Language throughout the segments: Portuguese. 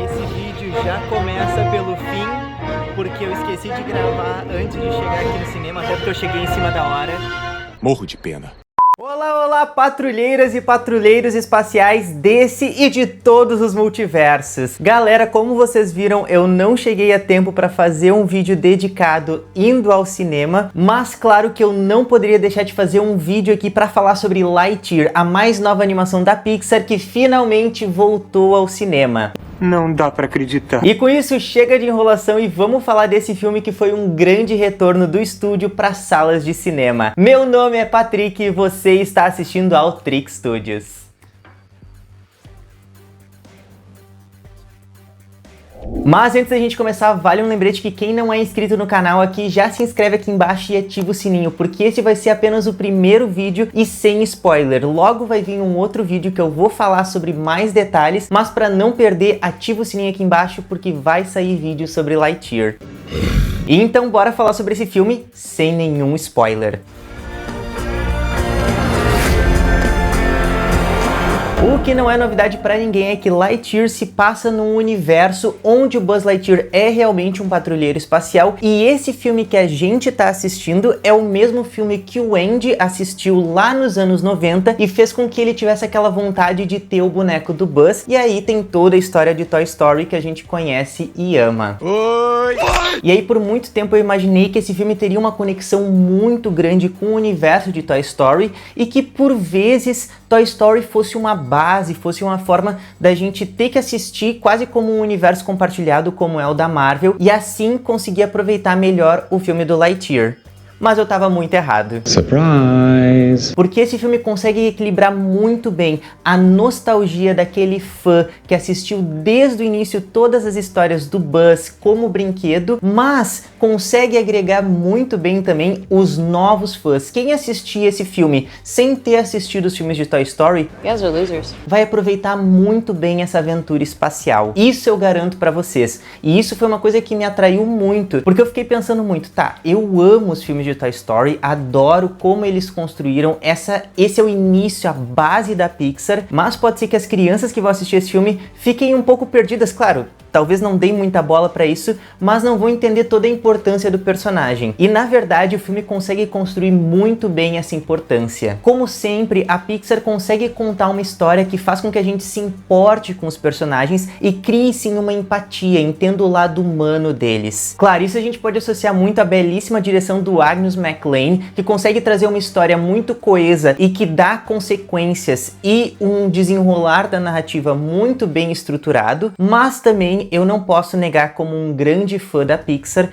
Esse vídeo já começa pelo fim, porque eu esqueci de gravar antes de chegar aqui no cinema, até porque eu cheguei em cima da hora. Morro de pena. Olá, olá, patrulheiras e patrulheiros espaciais desse e de todos os multiversos. Galera, como vocês viram, eu não cheguei a tempo para fazer um vídeo dedicado indo ao cinema, mas claro que eu não poderia deixar de fazer um vídeo aqui para falar sobre Lightyear, a mais nova animação da Pixar que finalmente voltou ao cinema. Não dá pra acreditar. E com isso, chega de enrolação e vamos falar desse filme que foi um grande retorno do estúdio para salas de cinema. Meu nome é Patrick e você está assistindo ao Trick Studios. Mas antes da gente começar, vale um lembrete que quem não é inscrito no canal aqui, já se inscreve aqui embaixo e ativa o sininho, porque esse vai ser apenas o primeiro vídeo e sem spoiler. Logo vai vir um outro vídeo que eu vou falar sobre mais detalhes, mas para não perder, ativa o sininho aqui embaixo, porque vai sair vídeo sobre Lightyear. E então bora falar sobre esse filme sem nenhum spoiler. O que não é novidade pra ninguém é que Lightyear se passa num universo onde o Buzz Lightyear é realmente um patrulheiro espacial, e esse filme que a gente tá assistindo é o mesmo filme que o Andy assistiu lá nos anos 90 e fez com que ele tivesse aquela vontade de ter o boneco do Buzz, e aí tem toda a história de Toy Story que a gente conhece e ama. Oi! E aí por muito tempo eu imaginei que esse filme teria uma conexão muito grande com o universo de Toy Story e que por vezes Toy Story fosse uma base, fosse uma forma da gente ter que assistir quase como um universo compartilhado como é o da Marvel e assim conseguir aproveitar melhor o filme do Lightyear. Mas eu tava muito errado. Surprise! Porque esse filme consegue equilibrar muito bem a nostalgia daquele fã que assistiu desde o início todas as histórias do Buzz como brinquedo, mas consegue agregar muito bem também os novos fãs. Quem assistir esse filme sem ter assistido os filmes de Toy Story, You guys are losers. vai aproveitar muito bem essa aventura espacial. Isso eu garanto pra vocês. E isso foi uma coisa que me atraiu muito, porque eu fiquei pensando muito, tá, eu amo os filmes de Toy Story, adoro como eles construíram esse é o início, a base da Pixar, mas pode ser que as crianças que vão assistir esse filme fiquem um pouco perdidas, claro. Talvez não deem muita bola pra isso, mas não vão entender toda a importância do personagem. E na verdade o filme consegue construir muito bem essa importância. Como sempre, a Pixar consegue contar uma história que faz com que a gente se importe com os personagens e crie sim uma empatia, entenda o lado humano deles. Claro, isso a gente pode associar muito à belíssima direção do Angus MacLane, que consegue trazer uma história muito coesa e que dá consequências e um desenrolar da narrativa muito bem estruturado, mas também eu não posso negar, como um grande fã da Pixar,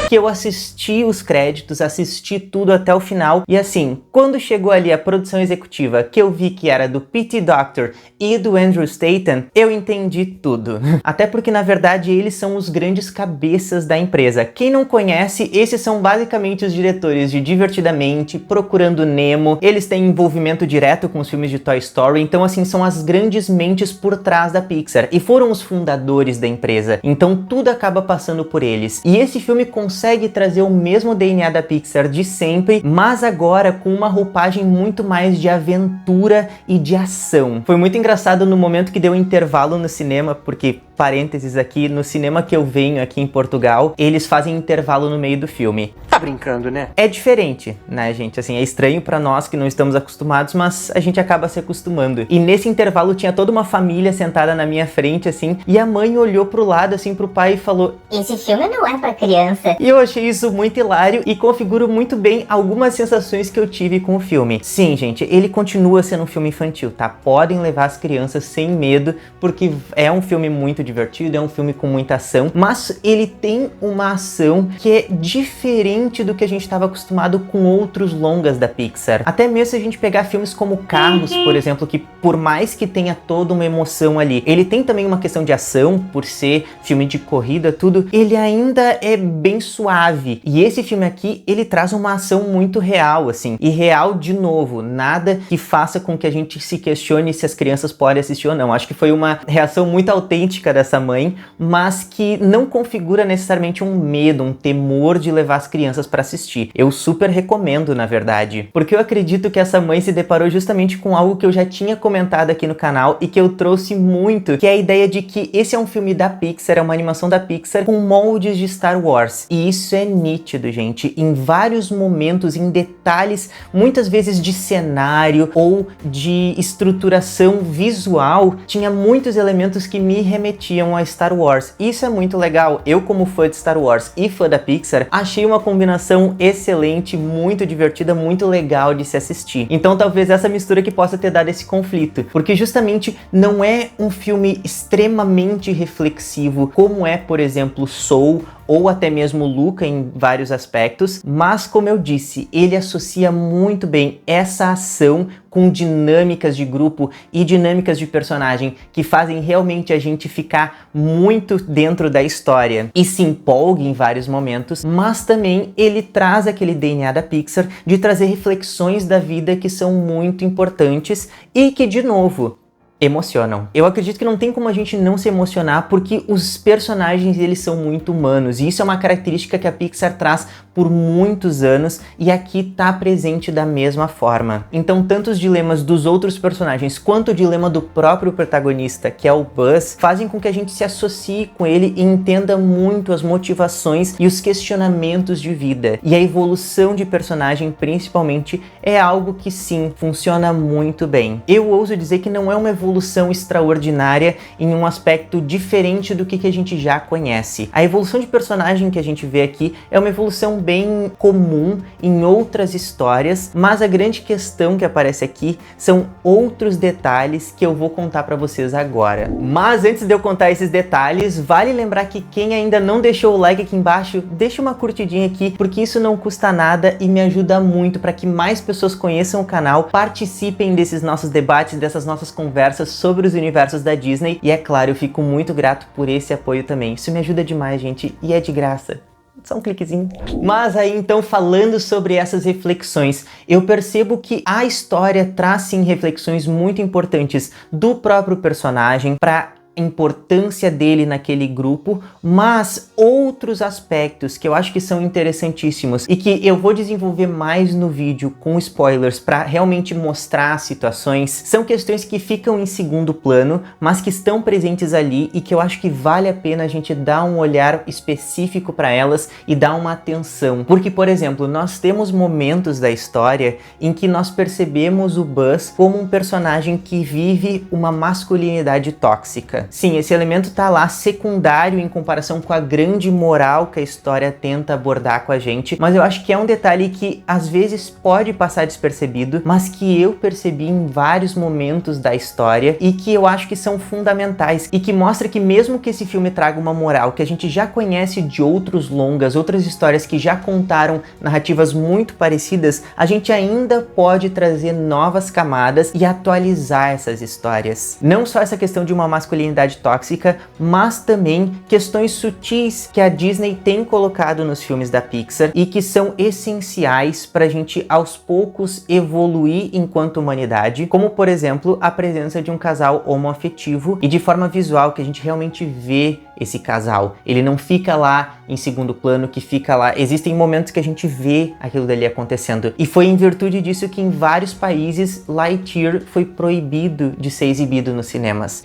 que eu assisti os créditos, assisti tudo até o final, e assim, quando chegou ali a produção executiva, que eu vi que era do Pete Docter e do Andrew Stanton, eu entendi tudo. Até porque, na verdade, eles são os grandes cabeças da empresa. Quem não conhece, esses são basicamente os diretores de Divertidamente, Procurando Nemo, eles têm envolvimento direto com os filmes de Toy Story, então assim, são as grandes mentes por trás da Pixar, e foram os fundadores da empresa, então tudo acaba passando por eles. E esse filme consegue trazer o mesmo DNA da Pixar de sempre, mas agora com uma roupagem muito mais de aventura e de ação. Foi muito engraçado no momento que deu um intervalo no cinema, porque, parênteses aqui, no cinema que eu venho aqui em Portugal, eles fazem intervalo no meio do filme. Tá brincando, né? É diferente, né, gente? Assim, é estranho pra nós que não estamos acostumados, mas a gente acaba se acostumando. E nesse intervalo tinha toda uma família sentada na minha frente, assim, e a mãe olhou pro lado, assim, pro pai e falou: Esse filme não é pra criança. e eu achei isso muito hilário e configura muito bem algumas sensações que eu tive com o filme. Sim, gente, ele continua sendo um filme infantil, tá? Podem levar as crianças sem medo, porque é um filme muito divertido, é um filme com muita ação, mas ele tem uma ação que é diferente do que a gente estava acostumado com outros longas da Pixar. Até mesmo se a gente pegar filmes como Carros, por exemplo, que por mais que tenha toda uma emoção ali, ele tem também uma questão de ação, por ser filme de corrida, tudo, ele ainda é bem suave. E esse filme aqui, ele traz uma ação muito real, assim, e real de novo, nada que faça com que a gente se questione se as crianças podem assistir ou não. Acho que foi uma reação muito autêntica dessa mãe, mas que não configura necessariamente um medo, um temor de levar as crianças para assistir. Eu super recomendo, na verdade, porque eu acredito que essa mãe se deparou justamente com algo que eu já tinha comentado aqui no canal e que eu trouxe muito, que é a ideia de que esse é um filme da Pixar, é uma animação da Pixar com moldes de Star Wars. E isso é nítido, gente, em vários momentos, em detalhes, muitas vezes de cenário ou de estruturação visual, tinha muitos elementos que me remetiam a Star Wars. Isso é muito legal. Eu, como fã de Star Wars e fã da Pixar, achei uma combinação excelente, muito divertida, muito legal de se assistir. Então talvez essa mistura que possa ter dado esse conflito, porque justamente não é um filme extremamente reflexivo, como é, por exemplo, Soul, ou até mesmo Luca em vários aspectos, mas como eu disse, ele associa muito bem essa ação com dinâmicas de grupo e dinâmicas de personagem que fazem realmente a gente ficar muito dentro da história e se empolgue em vários momentos, mas também ele traz aquele DNA da Pixar de trazer reflexões da vida que são muito importantes e que, de novo, emocionam. Eu acredito que não tem como a gente não se emocionar porque os personagens, eles são muito humanos e isso é uma característica que a Pixar traz por muitos anos e aqui tá presente da mesma forma. Então, tanto os dilemas dos outros personagens quanto o dilema do próprio protagonista, que é o Buzz, fazem com que a gente se associe com ele e entenda muito as motivações e os questionamentos de vida. E a evolução de personagem, principalmente, é algo que sim, funciona muito bem. Eu ouso dizer que não é uma evolução extraordinária em um aspecto diferente do que a gente já conhece. A evolução de personagem que a gente vê aqui é uma evolução bem comum em outras histórias, mas a grande questão que aparece aqui são outros detalhes que eu vou contar para vocês agora. Mas antes de eu contar esses detalhes, vale lembrar que quem ainda não deixou o like aqui embaixo, deixa uma curtidinha aqui, porque isso não custa nada e me ajuda muito para que mais pessoas conheçam o canal, participem desses nossos debates, dessas nossas conversas sobre os universos da Disney. E é claro, eu fico muito grato por esse apoio também. Isso me ajuda demais, gente, e é de graça. Só um cliquezinho. Mas aí, então, falando sobre essas reflexões, eu percebo que a história traz sim reflexões muito importantes do próprio personagem para importância dele naquele grupo, mas outros aspectos que eu acho que são interessantíssimos e que eu vou desenvolver mais no vídeo com spoilers para realmente mostrar situações, são questões que ficam em segundo plano, mas que estão presentes ali e que eu acho que vale a pena a gente dar um olhar específico para elas e dar uma atenção. Porque, por exemplo, nós temos momentos da história em que nós percebemos o Buzz como um personagem que vive uma masculinidade tóxica. Sim, esse elemento tá lá secundário em comparação com a grande moral que a história tenta abordar com a gente, mas eu acho que é um detalhe que às vezes pode passar despercebido, mas que eu percebi em vários momentos da história e que eu acho que são fundamentais e que mostra que mesmo que esse filme traga uma moral que a gente já conhece de outros longas, outras histórias que já contaram narrativas muito parecidas, a gente ainda pode trazer novas camadas e atualizar essas histórias. Não só essa questão de uma masculinidade tóxica, mas também questões sutis que a Disney tem colocado nos filmes da Pixar e que são essenciais para a gente aos poucos evoluir enquanto humanidade, como por exemplo a presença de um casal homoafetivo e de forma visual que a gente realmente vê esse casal. Ele não fica lá em segundo plano, que fica lá. Existem momentos que a gente vê aquilo dali acontecendo. E foi em virtude disso que em vários países Lightyear foi proibido de ser exibido nos cinemas.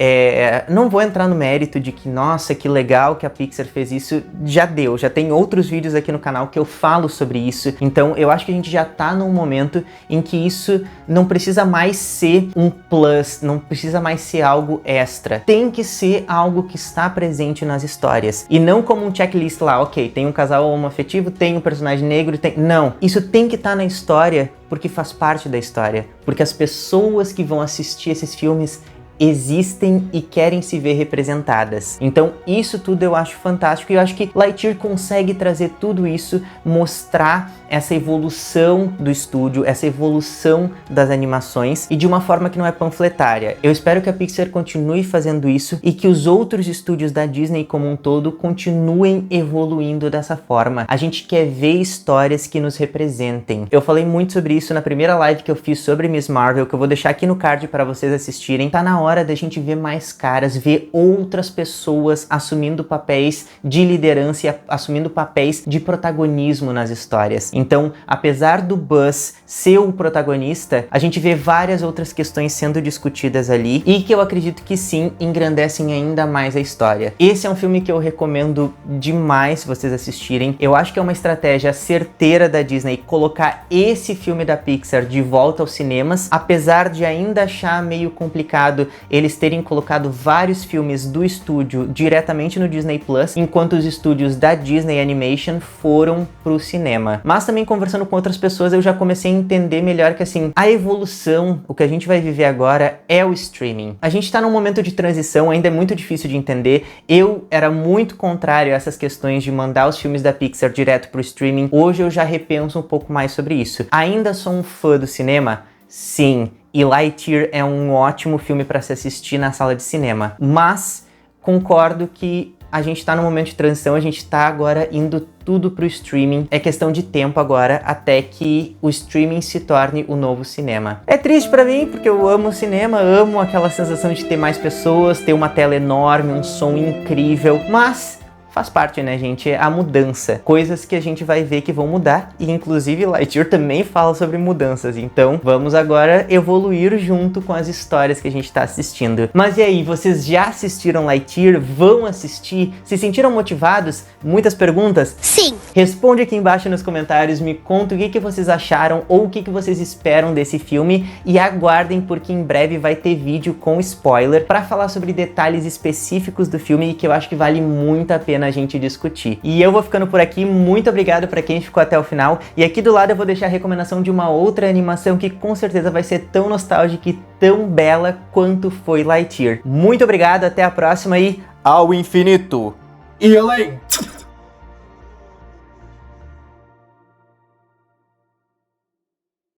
Não vou entrar no mérito de que, nossa, que legal que a Pixar fez isso. Já deu, já tem outros vídeos aqui no canal que eu falo sobre isso. Então eu acho que a gente já tá num momento em que isso não precisa mais ser um plus, não precisa mais ser algo extra. Tem que ser algo que está presente nas histórias. E não como um checklist lá, ok, tem um casal homoafetivo, tem um personagem negro, tem... Não, isso tem que estar na história porque faz parte da história. Porque as pessoas que vão assistir esses filmes existem e querem se ver representadas. Então isso tudo eu acho fantástico e eu acho que Lightyear consegue trazer tudo isso, mostrar essa evolução do estúdio, essa evolução das animações e de uma forma que não é panfletária. Eu espero que a Pixar continue fazendo isso e que os outros estúdios da Disney como um todo continuem evoluindo dessa forma. A gente quer ver histórias que nos representem. Eu falei muito sobre isso na primeira live que eu fiz sobre Miss Marvel, que eu vou deixar aqui no card para vocês assistirem. Tá na hora hora da gente ver mais caras, ver outras pessoas assumindo papéis de liderança e assumindo papéis de protagonismo nas histórias. Então, apesar do Buzz ser o protagonista, a gente vê várias outras questões sendo discutidas ali e que eu acredito que sim, engrandecem ainda mais a história. Esse é um filme que eu recomendo demais vocês assistirem. Eu acho que é uma estratégia certeira da Disney colocar esse filme da Pixar de volta aos cinemas, apesar de ainda achar meio complicado eles terem colocado vários filmes do estúdio diretamente no Disney Plus, enquanto os estúdios da Disney Animation foram pro cinema. Mas também conversando com outras pessoas eu já comecei a entender melhor que assim, a evolução, o que a gente vai viver agora é o streaming. A gente tá num momento de transição, ainda é muito difícil de entender. Eu era muito contrário a essas questões de mandar os filmes da Pixar direto pro streaming. Hoje eu já repenso um pouco mais sobre isso. Ainda sou um fã do cinema? Sim. E Lightyear é um ótimo filme para se assistir na sala de cinema. Mas concordo que a gente tá num momento de transição, a gente tá agora indo tudo pro streaming. É questão de tempo agora até que o streaming se torne o novo cinema. É triste pra mim, porque eu amo o cinema, amo aquela sensação de ter mais pessoas, ter uma tela enorme, um som incrível, mas faz parte, né, gente? A mudança. Coisas que a gente vai ver que vão mudar. E, inclusive, Lightyear também fala sobre mudanças. Então, vamos agora evoluir junto com as histórias que a gente tá assistindo. Mas e aí, vocês já assistiram Lightyear? Vão assistir? Se sentiram motivados? Muitas perguntas? Sim. Responde aqui embaixo nos comentários, me conta o que vocês acharam ou o que vocês esperam desse filme. E aguardem, porque em breve vai ter vídeo com spoiler para falar sobre detalhes específicos do filme que eu acho que vale muito a pena a gente discutir. E eu vou ficando por aqui, muito obrigado para quem ficou até o final, e aqui do lado eu vou deixar a recomendação de uma outra animação que com certeza vai ser tão nostálgica e tão bela quanto foi Lightyear. Muito obrigado, até a próxima e ao infinito e além!